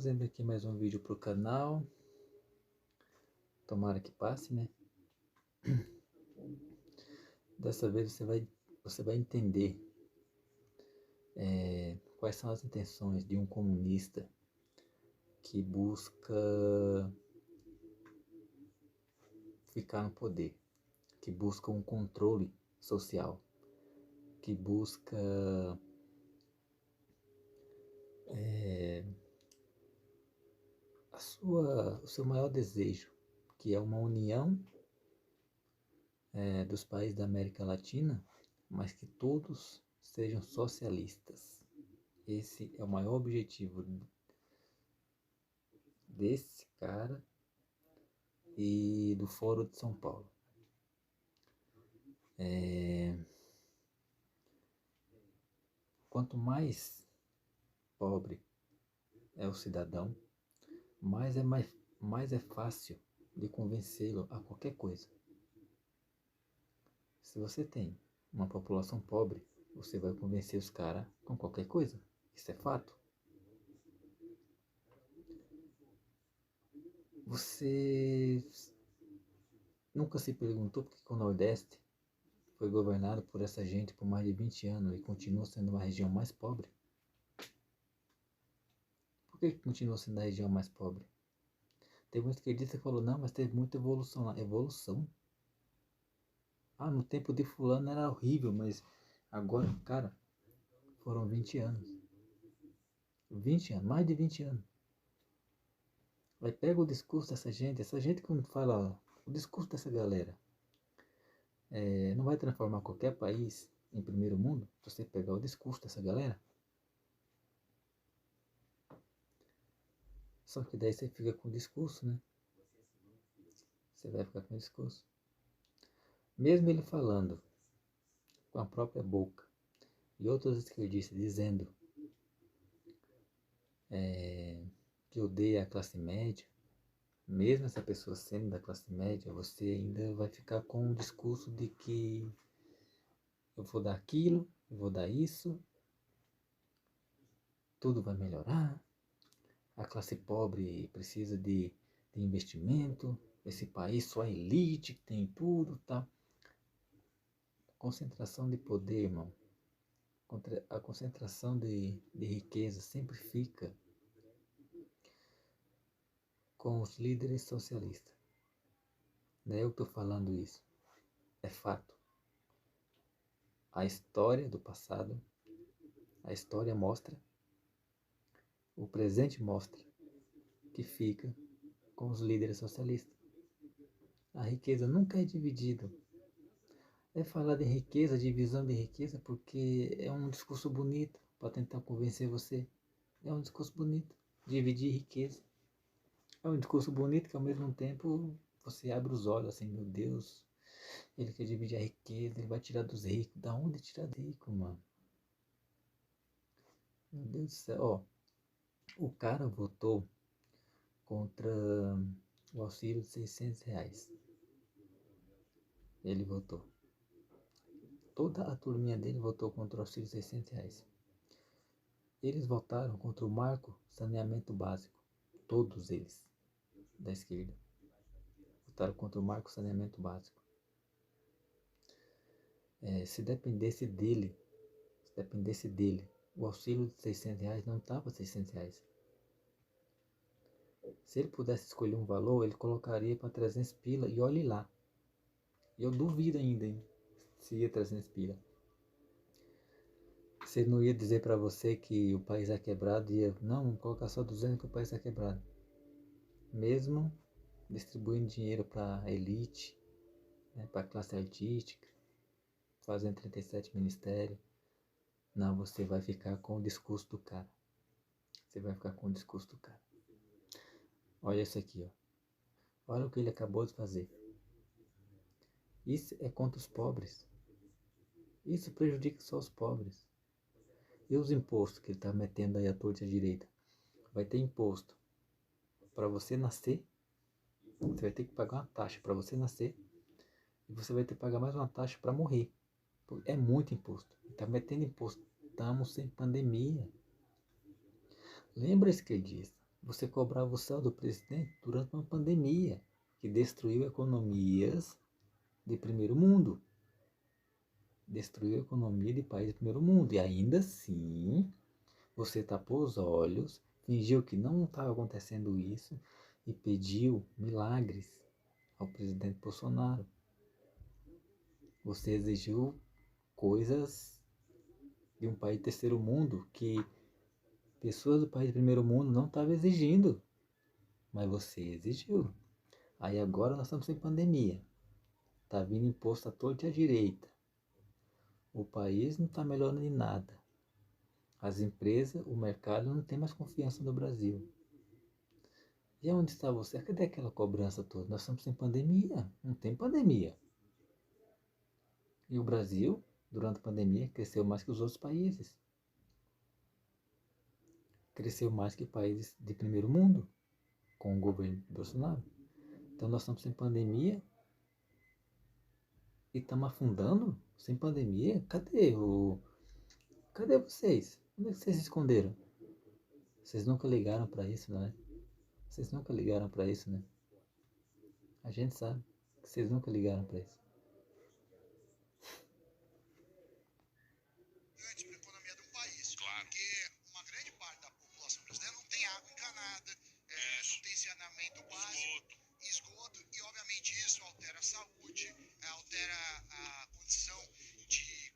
Trazendo aqui mais um vídeo pro canal. Tomara que passe, né? Dessa vez você vai entender quais são as intenções de um comunista que busca ficar no poder, que busca um controle social, que busca o seu maior desejo, que é uma união dos países da América Latina, mas que todos sejam socialistas. Esse é o maior objetivo desse cara e do Fórum de São Paulo. Quanto mais pobre é o cidadão, mais é fácil de convencê-lo a qualquer coisa. Se você tem uma população pobre, você vai convencer os caras com qualquer coisa. Isso é fato. Você nunca se perguntou por que o Nordeste foi governado por essa gente por mais de 20 anos e continua sendo uma região mais pobre? Por que continua sendo a região mais pobre? Teve um esquerdista que falou, não, mas teve muita evolução lá. Evolução? Ah, no tempo de fulano era horrível, mas agora, cara, foram 20 anos. 20 anos, mais de 20 anos. Aí pega o discurso dessa gente que fala, o discurso dessa galera não vai transformar qualquer país em primeiro mundo, se você pegar o discurso dessa galera. Só que daí você fica com o discurso, né? Você vai ficar com o discurso. Mesmo ele falando com a própria boca e outros esquerdistas dizendo que odeia a classe média, mesmo essa pessoa sendo da classe média, você ainda vai ficar com o discurso de que eu vou dar aquilo, eu vou dar isso, tudo vai melhorar, a classe pobre precisa de investimento, esse país só a elite que tem tudo, tá? Concentração de poder, irmão. A concentração de riqueza sempre fica com os líderes socialistas. Não é eu que estou falando isso, é fato. A história do passado, a história mostra, o presente mostra que fica com os líderes socialistas. A riqueza nunca é dividida. É falar de riqueza, divisão de riqueza, porque é um discurso bonito para tentar convencer você. É um discurso bonito, dividir riqueza. É um discurso bonito que ao mesmo tempo você abre os olhos assim, meu Deus, ele quer dividir a riqueza, ele vai tirar dos ricos. Da onde tirar dos ricos, mano? Meu Deus do céu, ó. O cara votou contra o auxílio de R$600. Ele votou. Toda a turminha dele votou contra o auxílio de R$600. Eles votaram contra o marco saneamento básico. Todos eles, da esquerda, votaram contra o marco saneamento básico. Se dependesse dele, o auxílio de R$600 não estava R$600. Se ele pudesse escolher um valor, ele colocaria para 300 pila e olhe lá. E eu duvido ainda, hein, se ia 300 pila. Se ele não ia dizer para você que o país é quebrado, ia, não, vamos colocar só 200 que o país é quebrado. Mesmo distribuindo dinheiro para a elite, né, para a classe artística, fazendo 37 ministérios. Não, você vai ficar com o discurso do cara. Você vai ficar com o discurso do cara. Olha isso aqui, ó. Olha o que ele acabou de fazer. Isso é contra os pobres. Isso prejudica só os pobres. E os impostos que ele está metendo aí à torta e à direita? Vai ter imposto para você nascer. Você vai ter que pagar uma taxa para você nascer. E você vai ter que pagar mais uma taxa para morrer. É muito imposto. Ele está metendo imposto. Estamos sem pandemia. Lembra, esquerdista? você cobrava o céu do presidente durante uma pandemia que destruiu economias de primeiro mundo. Destruiu a economia de países de primeiro mundo. E ainda assim, você tapou os olhos, fingiu que não estava acontecendo isso e pediu milagres ao presidente Bolsonaro. Você exigiu coisas de um país de terceiro mundo que pessoas do país de primeiro mundo não estavam exigindo, mas você exigiu. Aí agora nós estamos em pandemia, tá vindo imposto à torta e à direita, o país não está melhorando em nada, as empresas, o mercado não tem mais confiança no Brasil. E onde está você? Cadê aquela cobrança toda? Nós estamos em pandemia, não tem pandemia. E o Brasil, durante a pandemia, cresceu mais que os outros países. Cresceu mais que países de primeiro mundo, com o governo de Bolsonaro. Então nós estamos em pandemia e estamos afundando sem pandemia. Cadê vocês? Onde é que vocês se esconderam? Vocês nunca ligaram para isso, não é? Vocês nunca ligaram para isso, né? A gente sabe que vocês nunca ligaram para isso. Para a economia de um país, claro. Porque uma grande parte da população brasileira não tem água encanada, não tem saneamento básico, esgoto, e obviamente isso altera a saúde, altera a condição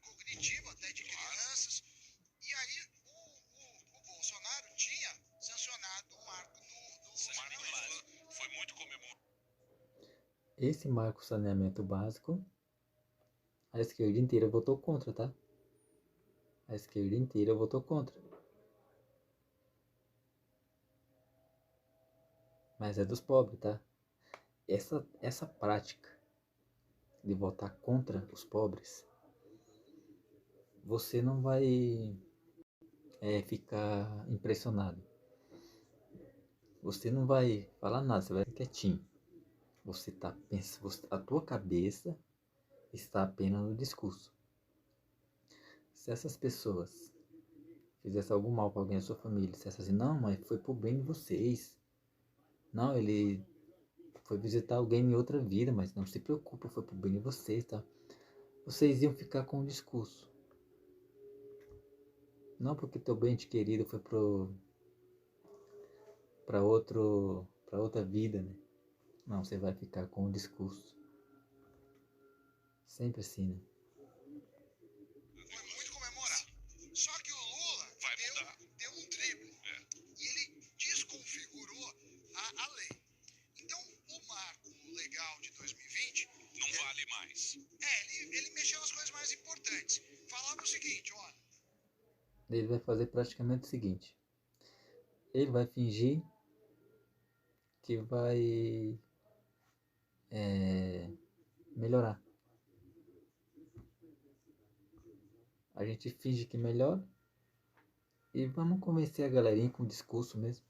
cognitiva até de crianças. E aí o Bolsonaro tinha sancionado o marco do saneamento. Foi muito comemorado. Esse marco saneamento básico, a esquerda inteira votou contra, tá? A esquerda inteira votou contra. Mas é dos pobres, tá? Essa prática de votar contra os pobres, você não vai ficar impressionado. Você não vai falar nada, você vai ficar quietinho. Você tá pensando, a tua cabeça está apenas no discurso. Se essas pessoas fizessem algum mal para alguém da sua família, dissessem assim, não, mas foi pro bem de vocês. Não, ele foi visitar alguém em outra vida, mas não se preocupa, foi pro bem de vocês, tá? Vocês iam ficar com o discurso. Não porque teu bem querido foi para outra vida, né? Não, você vai ficar com o discurso. Sempre assim, né? Foi muito comemorado. Só que o Lula deu um drible. E ele desconfigurou a lei. Então, o marco legal de 2020 não vale mais. Ele mexeu nas coisas mais importantes. Falava o seguinte, olha. Ele vai fazer praticamente o seguinte. Ele vai fingir que vai melhorar. A gente finge que melhora e vamos convencer a galerinha com o discurso mesmo.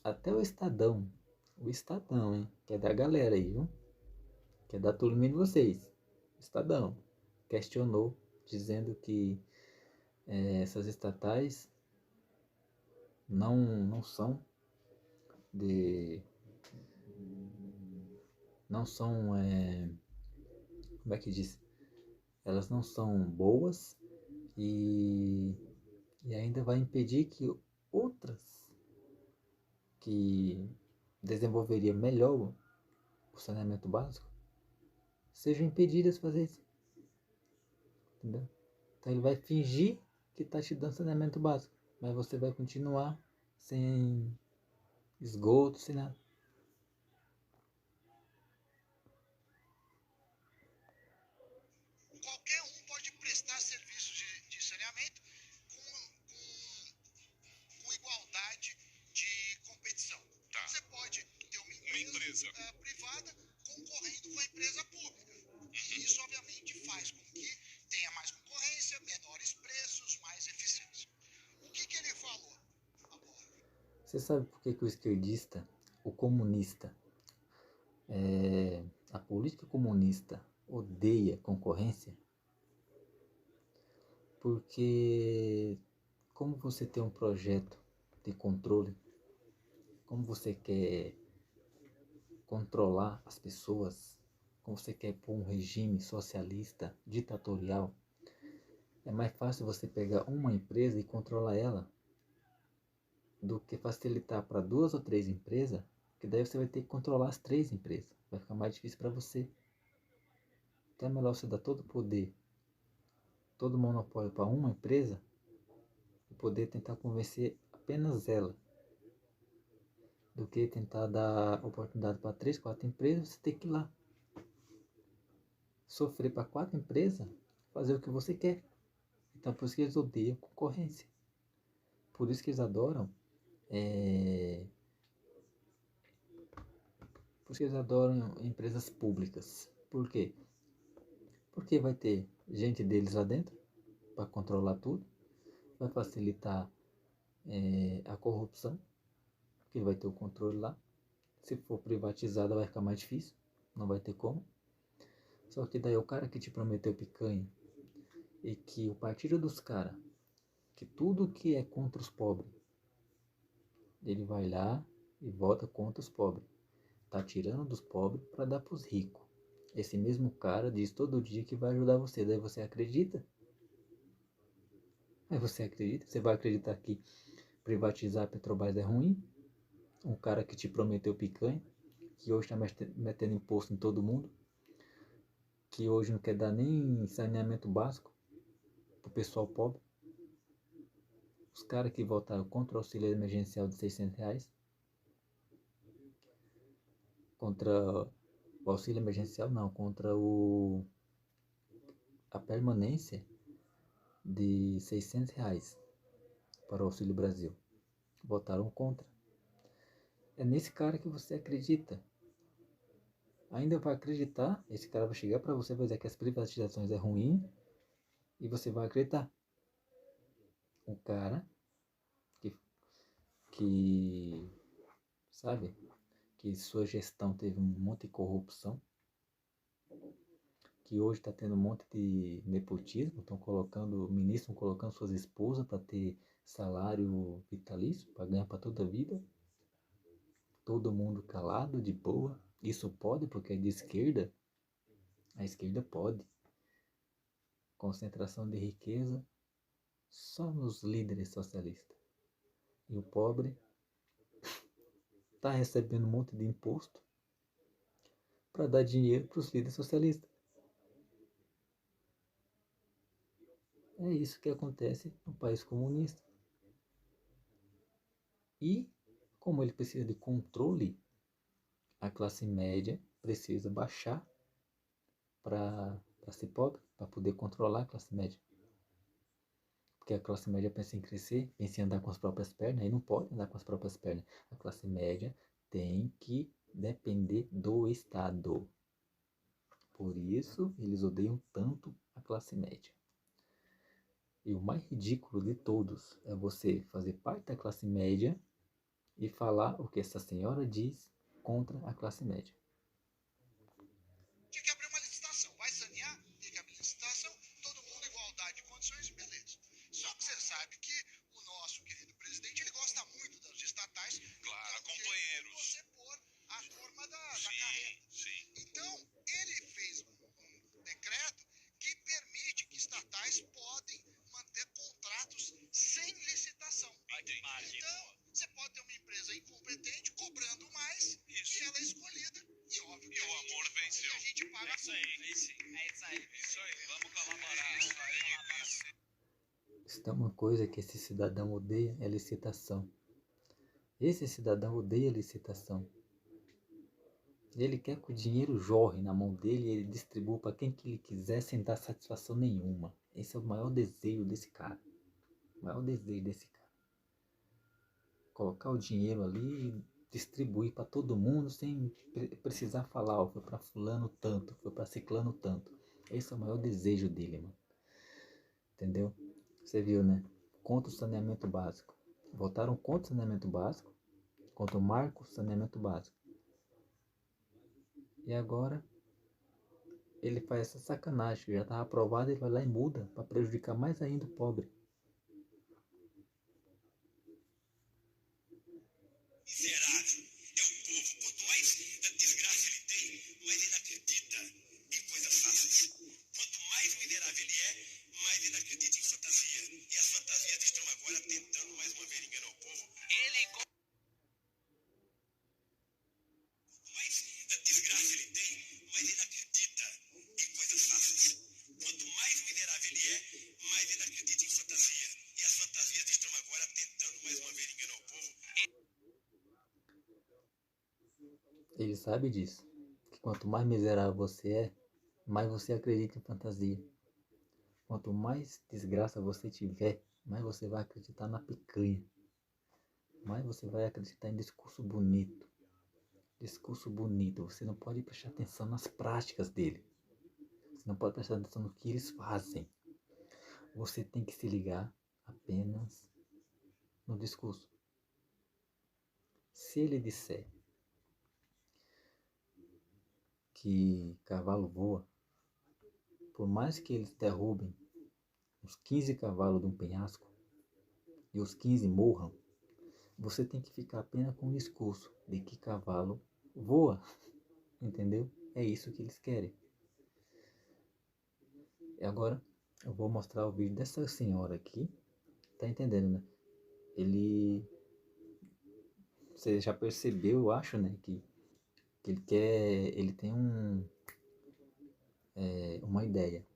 Até o Estadão, hein? Que é da galera aí, viu? Que é da turminha de vocês. Estadão questionou, dizendo que essas estatais não são não são como é que diz? Elas não são boas e ainda vai impedir que outras que desenvolveria melhor o saneamento básico sejam impedidas de fazer isso. Entendeu? Então ele vai fingir que está te dando saneamento básico, mas você vai continuar sem esgoto, sem nada. Qualquer um pode prestar serviços de saneamento com igualdade de competição. Tá. Você pode ter uma empresa privada concorrendo com a empresa pública. E isso, obviamente, faz com que tenha mais concorrência, menores preços, mais eficiência. O que ele falou? Você sabe por que o esquerdista, o comunista, a política comunista odeia concorrência? Porque como você tem um projeto de controle como você quer controlar as pessoas, como você quer pôr um regime socialista, ditatorial, é mais fácil você pegar uma empresa e controlar ela do que facilitar para 2 ou 3 empresas, que daí você vai ter que controlar as 3 empresas. Vai ficar mais difícil para você. Então é melhor você dar todo o poder, todo o monopólio para uma empresa e poder tentar convencer apenas ela, do que tentar dar oportunidade para 3, 4 empresas, você tem que ir lá sofrer para 4 empresas, fazer o que você quer. Então por isso que eles odeiam concorrência. Por isso que eles adoram por isso que eles adoram empresas públicas. Por quê? Porque vai ter gente deles lá dentro para controlar tudo, vai facilitar a corrupção, porque vai ter o controle lá. Se for privatizada vai ficar mais difícil, não vai ter como. Só que daí o cara que te prometeu picanha e que o partido dos caras, que tudo que é contra os pobres, ele vai lá e vota contra os pobres. Tá tirando dos pobres para dar para os ricos. Esse mesmo cara diz todo dia que vai ajudar você, daí você acredita? Aí você acredita? Você vai acreditar que privatizar a Petrobras é ruim? Um cara que te prometeu picanha, que hoje está metendo imposto em todo mundo, que hoje não quer dar nem saneamento básico pro pessoal pobre. Os caras que votaram contra o auxílio emergencial de R$600, contra o auxílio emergencial não, contra a permanência de R$600 para o Auxílio Brasil. Votaram contra. É nesse cara que você acredita. Ainda vai acreditar, esse cara vai chegar para você e vai dizer que as privatizações é ruim e você vai acreditar. Um cara que sabe, que sua gestão teve um monte de corrupção, que hoje está tendo um monte de nepotismo, estão colocando, ministros colocando suas esposas para ter salário vitalício, para ganhar para toda a vida. Todo mundo calado, de boa. Isso pode porque é de esquerda. A esquerda pode. Concentração de riqueza só nos líderes socialistas. E o pobre está recebendo um monte de imposto para dar dinheiro para os líderes socialistas. É isso que acontece no país comunista. E, como ele precisa de controle, a classe média precisa baixar para ser pobre, para poder controlar a classe média. Porque a classe média pensa em crescer, pensa em andar com as próprias pernas, e não pode andar com as próprias pernas. A classe média tem que depender do Estado. Por isso, eles odeiam tanto a classe média. E o mais ridículo de todos é você fazer parte da classe média e falar o que essa senhora diz contra a classe média. Tinha que abrir uma licitação. Vai sanear? Tem que abrir licitação. Todo mundo igualdade de condições, beleza. Só que você sabe que o nosso querido presidente, ele gosta muito das estatais. Claro, companheiros. Você pôr a turma da carreta. Sim. Então, ele fez um decreto que permite que estatais podem manter contratos sem licitação. Então, você pode ter uma empresa incompetente cobrando mais e ela é escolhida. E óbvio que o amor venceu. A gente paga. É isso aí. É isso aí. Vamos colaborar. Isso aí. Se tem uma coisa que esse cidadão odeia é licitação. Esse cidadão odeia licitação. Ele quer que o dinheiro jorre na mão dele e ele distribua para quem que ele quiser sem dar satisfação nenhuma. Esse é o maior desejo desse cara. O maior desejo desse cara. Colocar o dinheiro ali e distribuir para todo mundo sem precisar falar, ó, foi para fulano tanto, foi para ciclano tanto. Esse é o maior desejo dele, mano. Entendeu? Você viu, né? Contra o saneamento básico. Votaram contra o saneamento básico, contra o marco saneamento básico. E agora ele faz essa sacanagem, que já estava aprovado, ele vai lá e muda para prejudicar mais ainda o pobre. Miserável. É o povo. Quanto mais desgraça ele tem, mais ele acredita em coisas fáceis. Quanto mais miserável ele é, mais ele acredita em fantasia. E as fantasias estão agora tentando mais uma vez enganar o povo. Quanto mais desgraça ele tem, mais ele acredita em coisas fáceis. Quanto mais miserável ele é, mais ele acredita em fantasia. E as fantasias estão agora tentando mais uma vez enganar o povo. Ele sabe disso. Que quanto mais miserável você é, mais você acredita em fantasia. Quanto mais desgraça você tiver, mais você vai acreditar na picanha. Mais você vai acreditar em discurso bonito. Discurso bonito. Você não pode prestar atenção nas práticas dele. Você não pode prestar atenção no que eles fazem. Você tem que se ligar apenas no discurso. Se ele disser que cavalo voa, por mais que eles derrubem os 15 cavalos de um penhasco e os 15 morram, você tem que ficar apenas com o discurso de que cavalo voa, entendeu? É isso que eles querem. E agora eu vou mostrar o vídeo dessa senhora aqui, tá entendendo, né? Você já percebeu, eu acho, né, que ele tem uma ideia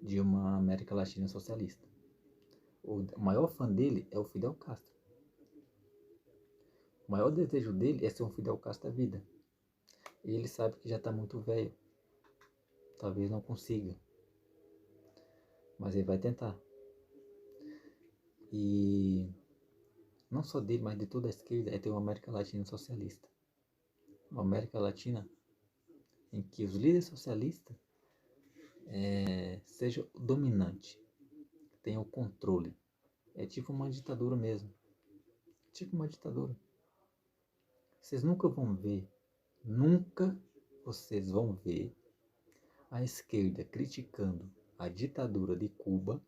de uma América Latina socialista. O maior fã dele é o Fidel Castro. O maior desejo dele é ser um Fidel Castro da vida. E ele sabe que já está muito velho. Talvez não consiga. Mas ele vai tentar. E não só dele, mas de toda a esquerda, é ter uma América Latina socialista. Uma América Latina em que os líderes socialistas sejam dominantes, tenham o controle. É tipo uma ditadura mesmo. Tipo uma ditadura. Vocês nunca vão ver, nunca vocês vão ver a esquerda criticando a ditadura de Cuba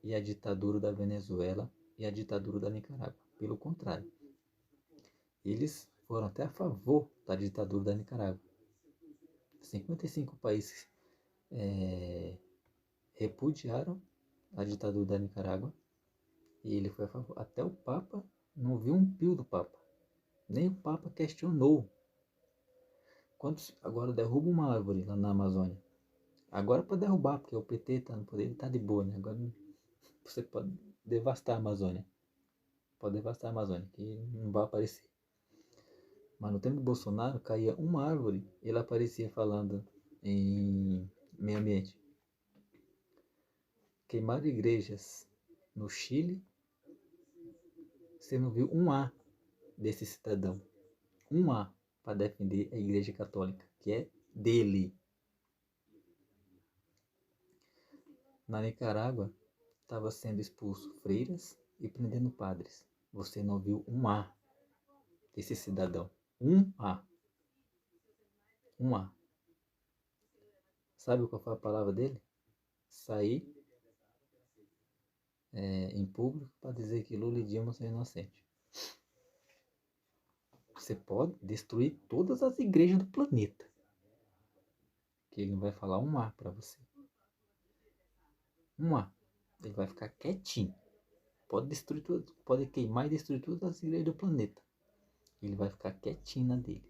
e a ditadura da Venezuela e a ditadura da Nicarágua. Pelo contrário, eles foram até a favor da ditadura da Nicarágua. 55 países repudiaram a ditadura da Nicarágua e ele foi a favor. Até o Papa não viu um pio do Papa. Nem o Papa questionou. Quantos agora derruba uma árvore lá na Amazônia? Agora para derrubar, porque o PT está no poder, ele está de boa, né? Agora você pode devastar a Amazônia. Pode devastar a Amazônia, que não vai aparecer. Mas no tempo do Bolsonaro, caía uma árvore, ele aparecia falando em meio ambiente. Queimaram igrejas no Chile, você não viu um A desse cidadão. Um A para defender a igreja católica, que é dele. Na Nicarágua, estava sendo expulso freiras e prendendo padres. Você não viu um A desse cidadão. Um A. Um A. Sabe qual foi a palavra dele? Sair em público para dizer que Lula e Dilma são inocentes. Você pode destruir todas as igrejas do planeta, que ele não vai falar um A para você. Um A. Ele vai ficar quietinho. Pode destruir tudo, pode queimar e destruir todas as igrejas do planeta. Ele vai ficar quietinho na dele.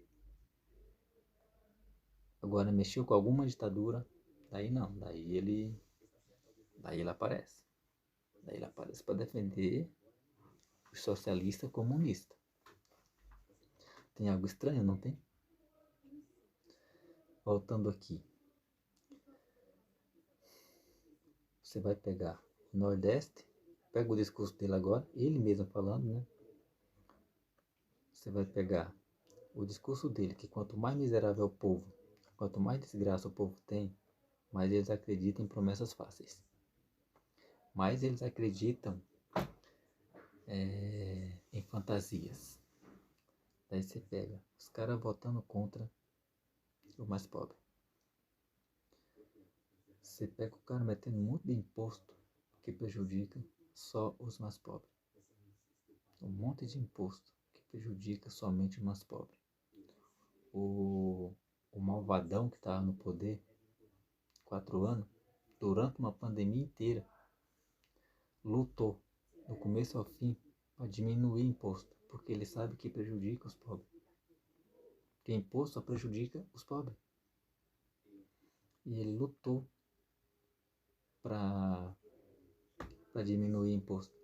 Agora mexeu com alguma ditadura, daí não, daí ele aparece. Daí ele aparece para defender os socialistas comunistas. Tem algo estranho, não tem? Voltando aqui. Você vai pegar o Nordeste, pega o discurso dele agora, ele mesmo falando, né? Você vai pegar o discurso dele, que quanto mais miserável é o povo, quanto mais desgraça o povo tem, mais eles acreditam em promessas fáceis. Mais eles acreditam em fantasias. Daí você pega os caras votando contra o mais pobre. Você pega o cara metendo um monte de imposto que prejudica só os mais pobres. Um monte de imposto prejudica somente o mais pobre. O malvadão que estava no poder 4 anos, durante uma pandemia inteira, lutou do começo ao fim para diminuir imposto, porque ele sabe que prejudica os pobres. Que imposto só prejudica os pobres. E ele lutou para diminuir imposto.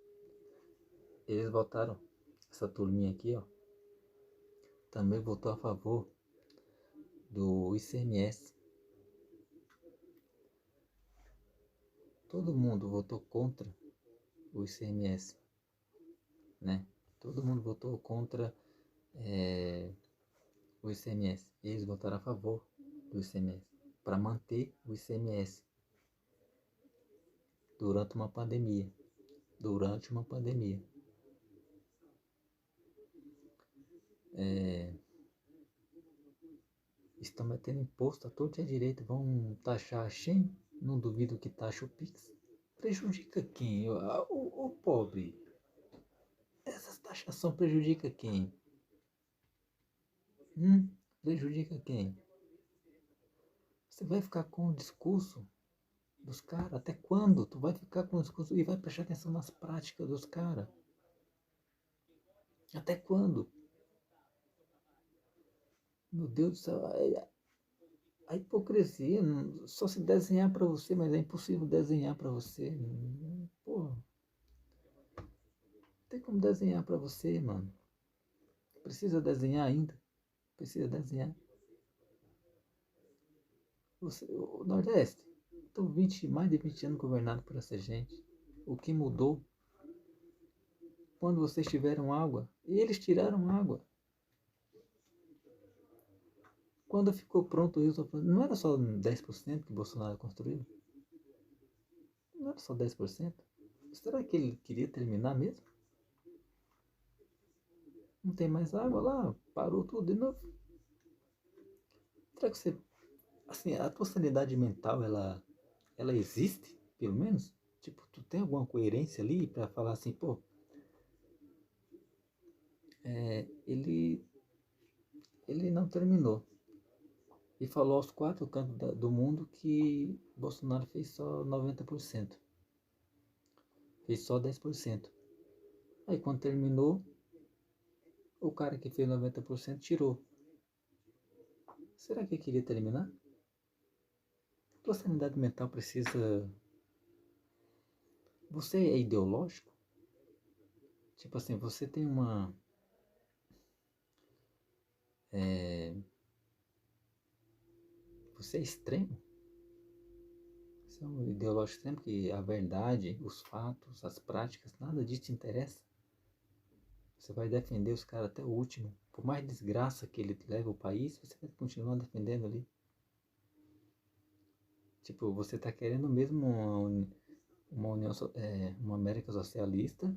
Eles votaram, essa turminha aqui, ó, também votou a favor do ICMS. Todo mundo votou contra o ICMS, né? Todo mundo votou contra o ICMS. Eles votaram a favor do ICMS, para manter o ICMS durante uma pandemia. Estão metendo imposto à torta e à direita. Vão taxar a Shein. Não duvido que taxa o Pix. Prejudica quem? O pobre. Essa taxação prejudica quem? Prejudica quem? Você vai ficar com o discurso dos caras? Até quando? Tu vai ficar com o discurso e vai prestar atenção nas práticas dos caras? Até quando? Meu Deus do céu. A hipocrisia só se desenhar para você, mas é impossível desenhar para você. Porra. Não tem como desenhar para você, mano. Precisa desenhar ainda. Precisa desenhar. O Nordeste, estão mais de 20 anos governado por essa gente. O que mudou? Quando vocês tiveram água, eles tiraram água. Quando ficou pronto o Rio, não era só 10% que Bolsonaro construiu? Não era só 10%? Será que ele queria terminar mesmo? Não tem mais água lá? Parou tudo de novo? Será que você... Assim, a tua sanidade mental, ela existe, pelo menos? Tipo, tu tem alguma coerência ali pra falar assim, pô... ele não terminou. E falou aos 4 cantos do mundo que Bolsonaro fez só 90%. Fez só 10%. Aí quando terminou, o cara que fez 90% tirou. Será que queria terminar? Tua sanidade mental precisa... Você é ideológico? Tipo assim, você tem uma... Você é extremo? Você é um ideológico extremo que a verdade, os fatos, as práticas, nada disso te interessa? Você vai defender os caras até o último. Por mais desgraça que ele leve o país, você vai continuar defendendo ali. Tipo, você tá querendo mesmo uma América socialista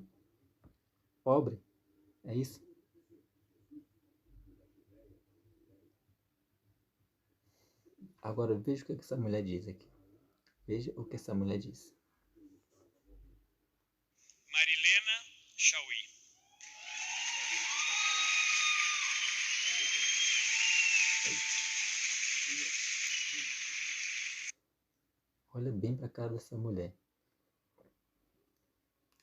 pobre. É isso? Agora veja o que essa mulher diz aqui. Veja o que essa mulher diz. Marilena Chauí. Olha bem pra cara dessa mulher.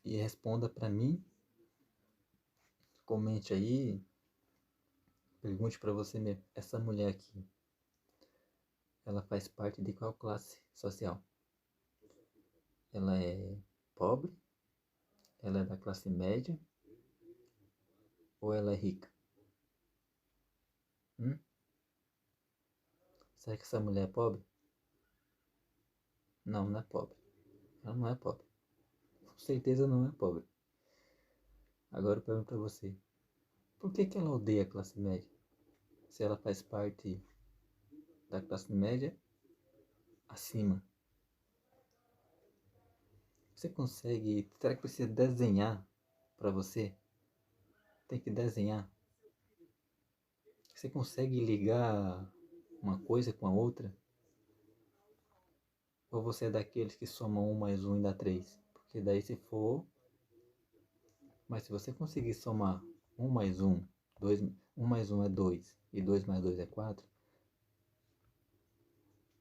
E responda pra mim. Comente aí. Pergunte pra você mesmo. Essa mulher aqui, ela faz parte de qual classe social? Ela é pobre? Ela é da classe média? Ou ela é rica? Será que essa mulher é pobre? Não, não é pobre. Ela não é pobre. Com certeza não é pobre. Agora eu pergunto pra você. Por que ela odeia a classe média? Se ela faz parte da classe média acima. Você consegue... Será que precisa desenhar para você? Tem que desenhar. Você consegue ligar uma coisa com a outra? Ou você é daqueles que somam 1 mais 1 e dá 3? Porque daí se for... Mas se você conseguir somar 1 mais 1 1 mais 1 é 2 e 2 mais 2 é 4,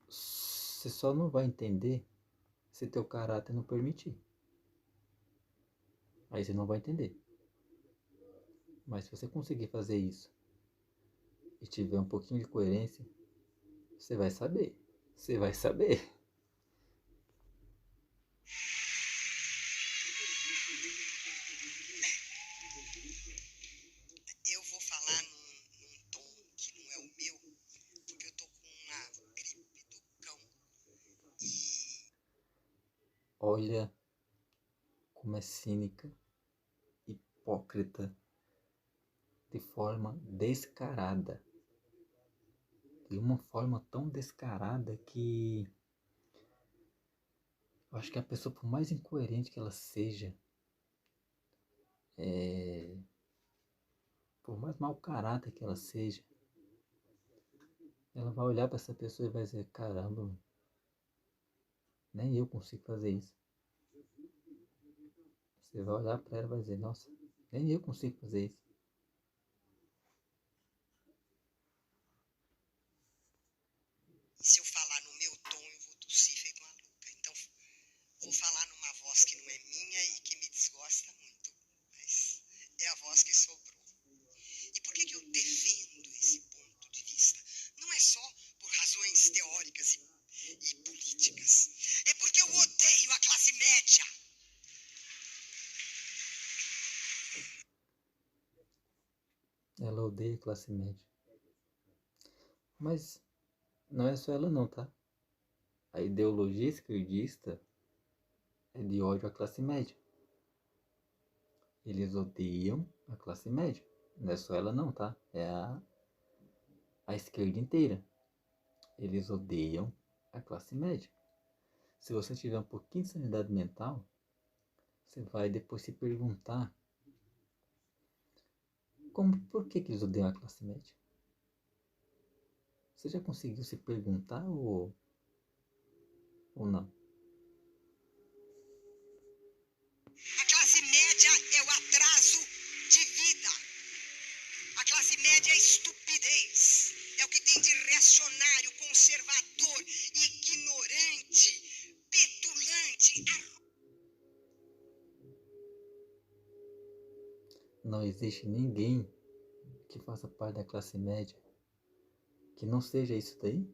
você só não vai entender se teu caráter não permitir. Aí você não vai entender. Mas se você conseguir fazer isso e tiver um pouquinho de coerência, você vai saber. Você vai saber. Eu vou falar num tom que não é o meu, porque eu tô com uma gripe do cão. E Olha como é cínica, hipócrita, de forma descarada. De uma forma tão descarada que eu acho que a pessoa, por mais incoerente que ela seja, por mais mau caráter que ela seja, ela vai olhar para essa pessoa e vai dizer, caramba, nem eu consigo fazer isso. Você vai olhar para ela e vai dizer, nossa, nem eu consigo fazer isso. se eu falar no meu tom, eu vou tossir feito uma louca. Então, vou falar numa voz que não é minha e que me desgosta muito. Mas é a voz que sobrou. E por que eu defendo esse ponto de vista? Não é só por razões teóricas e políticas. É porque eu odeio a classe média. Ela odeia a classe média. Mas não é só ela não, tá? A ideologia esquerdista é de ódio à classe média. Eles odeiam a classe média. Não é só ela não, tá? É a esquerda inteira. Eles odeiam a classe média. Se você tiver um pouquinho de sanidade mental, você vai depois se perguntar por que eles odeiam a classe média? Você já conseguiu se perguntar ou não? A classe média é o atraso de vida. A classe média é a estupidez. É o que tem de reacionário, conservador, ignorante, petulante. Não existe ninguém que faça parte da classe média que não seja isso daí?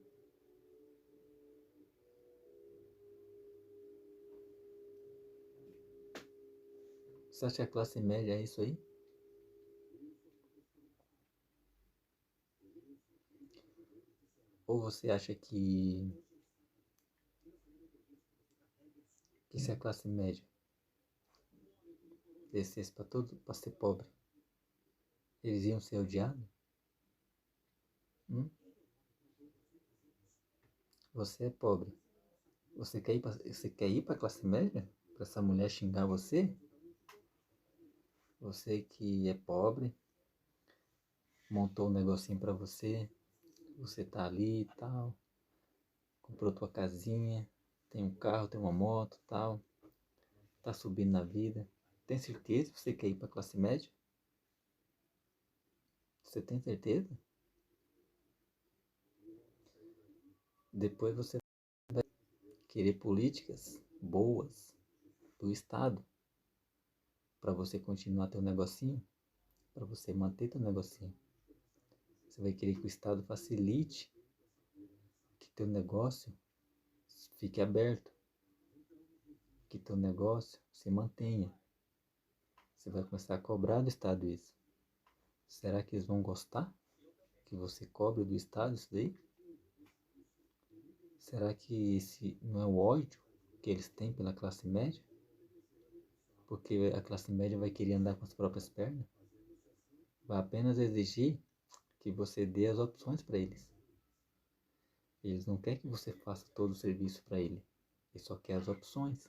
Você acha que a classe média é isso aí? Ou você acha que se a classe média descesse para ser pobre, eles iam ser odiados? Hum? Você é pobre. Você quer ir para a classe média? Para essa mulher xingar você? Você que é pobre, montou um negocinho para você, você tá ali e tal, comprou tua casinha, tem um carro, tem uma moto e tal, tá subindo na vida. Tem certeza que você quer ir para a classe média? Você tem certeza? Depois você vai querer políticas boas do Estado para você continuar teu negocinho, para você manter teu negocinho. Você vai querer que o Estado facilite que teu negócio fique aberto, que teu negócio se mantenha. Você vai começar a cobrar do Estado isso. Será que eles vão gostar que você cobre do Estado isso daí? Será que esse não é o ódio que eles têm pela classe média? Porque a classe média vai querer andar com as próprias pernas? Vai apenas exigir que você dê as opções para eles. Eles não querem que você faça todo o serviço para ele. Eles só querem as opções.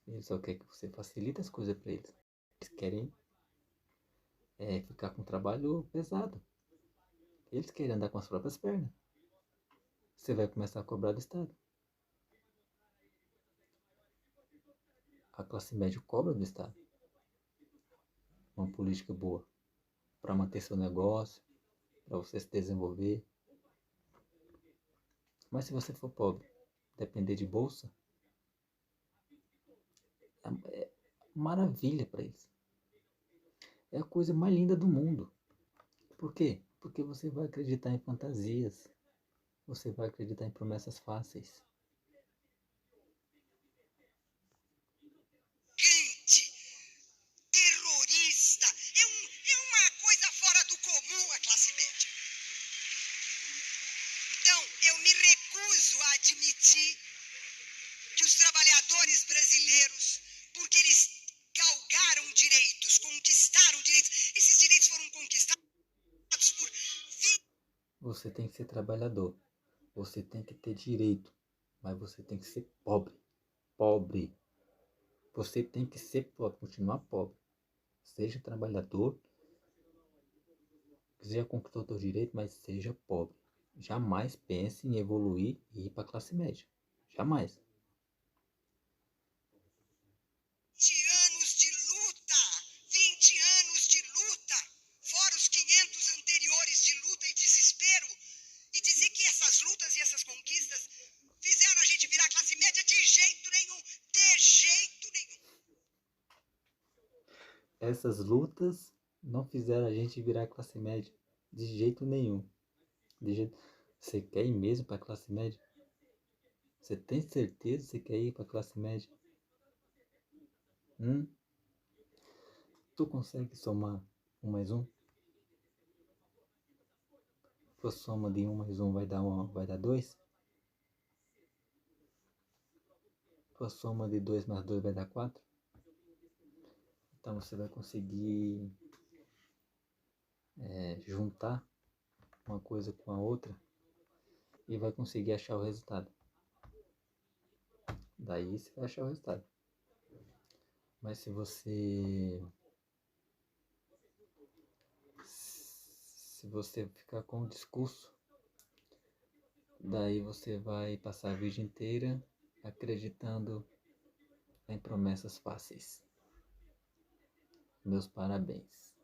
Eles só querem que você facilite as coisas para eles. Eles querem ficar com um trabalho pesado. Eles querem andar com as próprias pernas. Você vai começar a cobrar do Estado. A classe média cobra do Estado uma política boa. para manter seu negócio, para você se desenvolver. Mas se você for pobre, depender de bolsa, é maravilha para eles. É a coisa mais linda do mundo. Por quê? Porque você vai acreditar em fantasias. Você vai acreditar em promessas fáceis. Gente, terrorista, é uma coisa fora do comum a classe média. Então, eu me recuso a admitir que os trabalhadores brasileiros, porque eles galgaram direitos, conquistaram direitos, esses direitos foram conquistados por 20. Você tem que ser trabalhador. Você tem que ter direito. Mas você tem que ser pobre. Pobre. Você tem que ser pobre, continuar pobre. Seja trabalhador. Já conquistou seu direito, mas seja pobre. Jamais pense em evoluir e ir para a classe média. Jamais. 20 anos de luta, 20 anos de luta, fora os 500 anteriores de luta e desespero, e dizer que essas lutas e essas conquistas fizeram a gente virar classe média de jeito nenhum, de jeito nenhum. Essas lutas não fizeram a gente virar classe média de jeito nenhum. De jeito... Você quer ir mesmo para a classe média? Você tem certeza que você quer ir para a classe média? Tu consegue somar 1 mais 1? Tua soma de 1 mais 1 vai dar 2? Tua soma de 2 mais 2 vai dar 4? Então você vai conseguir juntar uma coisa com a outra e vai conseguir achar o resultado. Daí você vai achar o resultado. Mas se você ficar com o discurso, daí você vai passar a vida inteira acreditando em promessas fáceis. Meus parabéns.